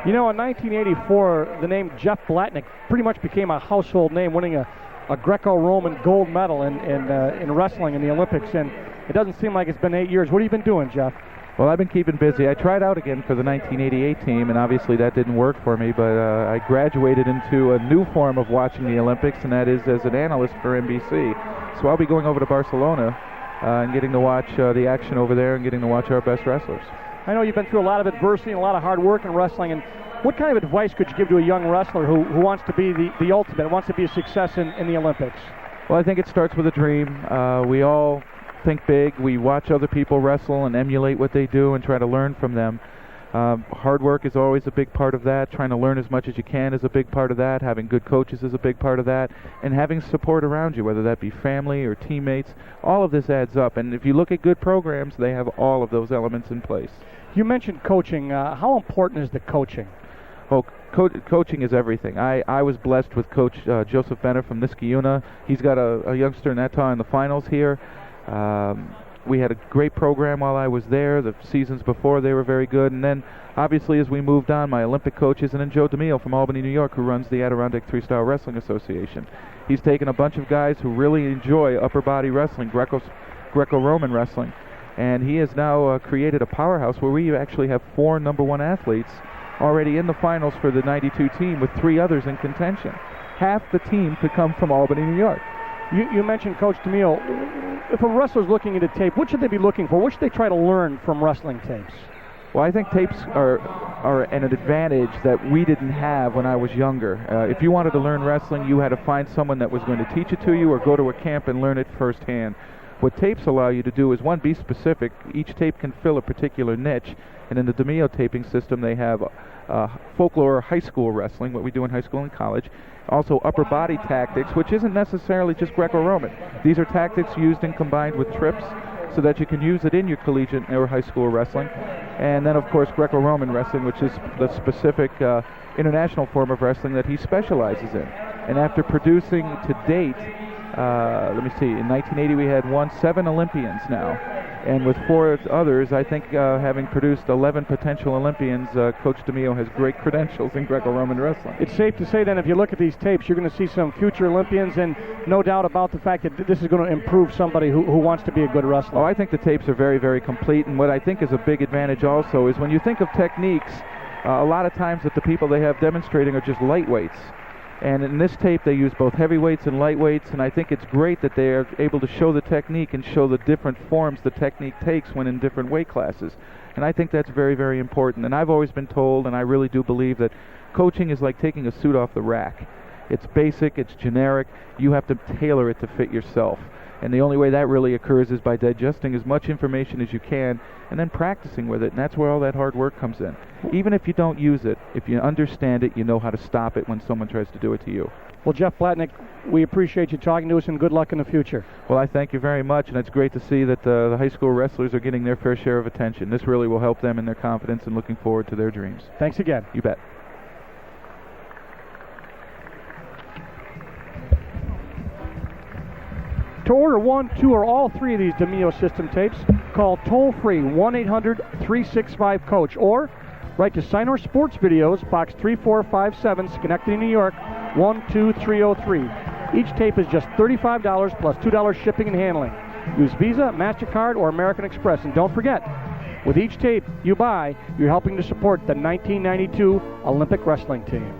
You know, in 1984, the name Jeff Blatnick pretty much became a household name, winning a Greco-Roman gold medal in wrestling in the Olympics, and it doesn't seem like it's been 8 years. What have you been doing, Jeff? Well, I've been keeping busy. I tried out again for the 1988 team, and obviously that didn't work for me, but I graduated into a new form of watching the Olympics, and that is as an analyst for NBC. So I'll be going over to Barcelona and getting to watch the action over there and getting to watch our best wrestlers. I know you've been through a lot of adversity and a lot of hard work in wrestling, and what kind of advice could you give to a young wrestler who wants to be the ultimate, wants to be a success in the Olympics? Well, I think it starts with a dream. We all think big. We watch other people wrestle and emulate what they do and try to learn from them. Hard work is always a big part of that. Trying to learn as much as you can is a big part of that. Having good coaches is a big part of that. And having support around you, whether that be family or teammates, all of this adds up. And if you look at good programs, they have all of those elements in place. You mentioned coaching. How important is the coaching? Well, coaching is everything. I was blessed with Coach Joseph Bennett from Niskayuna. He's got a youngster in Etah in the finals here. We had a great program while I was there. The seasons before, they were very good. And then, obviously, as we moved on, my Olympic coaches, and then Joe DeMille from Albany, New York, who runs the Adirondack Three-Star Wrestling Association. He's taken a bunch of guys who really enjoy upper body wrestling, Greco-Roman wrestling, and he has now created a powerhouse where we actually have 4 #1 athletes already in the finals for the 92 team, with 3 others in contention. Half the team could come from Albany, New York. You mentioned Coach DeMille. If a wrestler's looking at a tape, what should they be looking for? What should they try to learn from wrestling tapes? Well, I think tapes are an advantage that we didn't have when I was younger. If you wanted to learn wrestling, you had to find someone that was going to teach it to you or go to a camp and learn it firsthand. What tapes allow you to do is, one, be specific. Each tape can fill a particular niche, and in the DeMille taping system they have folklore high school wrestling, what we do in high school and college, also upper body tactics, which isn't necessarily just Greco-Roman. These are tactics used and combined with trips so that you can use it in your collegiate or high school wrestling. And then, of course, Greco-Roman wrestling, which is the specific international form of wrestling that he specializes in. And after producing to date, let me see, in 1980 we had 7 Olympians now. And with 4 others, I think having produced 11 potential Olympians, Coach DeMille has great credentials in Greco-Roman wrestling. It's safe to say then, if you look at these tapes, you're going to see some future Olympians, and no doubt about the fact that this is going to improve somebody who wants to be a good wrestler. Oh, I think the tapes are very, very complete, and what I think is a big advantage also is when you think of techniques, a lot of times that the people they have demonstrating are just lightweights. And in this tape, they use both heavyweights and lightweights, and I think it's great that they are able to show the technique and show the different forms the technique takes when in different weight classes. And I think that's very, very important. And I've always been told, and I really do believe, that coaching is like taking a suit off the rack. It's basic, it's generic, you have to tailor it to fit yourself. And the only way that really occurs is by digesting as much information as you can and then practicing with it, and that's where all that hard work comes in. Even if you don't use it, if you understand it, you know how to stop it when someone tries to do it to you. Well, Jeff Blatnick, we appreciate you talking to us, and good luck in the future. Well, I thank you very much, and it's great to see that the high school wrestlers are getting their fair share of attention. This really will help them in their confidence and looking forward to their dreams. Thanks again. You bet. To order 1, 2, or all 3 of these DeMille system tapes, call toll-free 1-800-365-COACH or write to Sinor Sports Videos, Box 3457, Schenectady, New York, 12303. Each tape is just $35 plus $2 shipping and handling. Use Visa, MasterCard, or American Express. And don't forget, with each tape you buy, you're helping to support the 1992 Olympic wrestling team.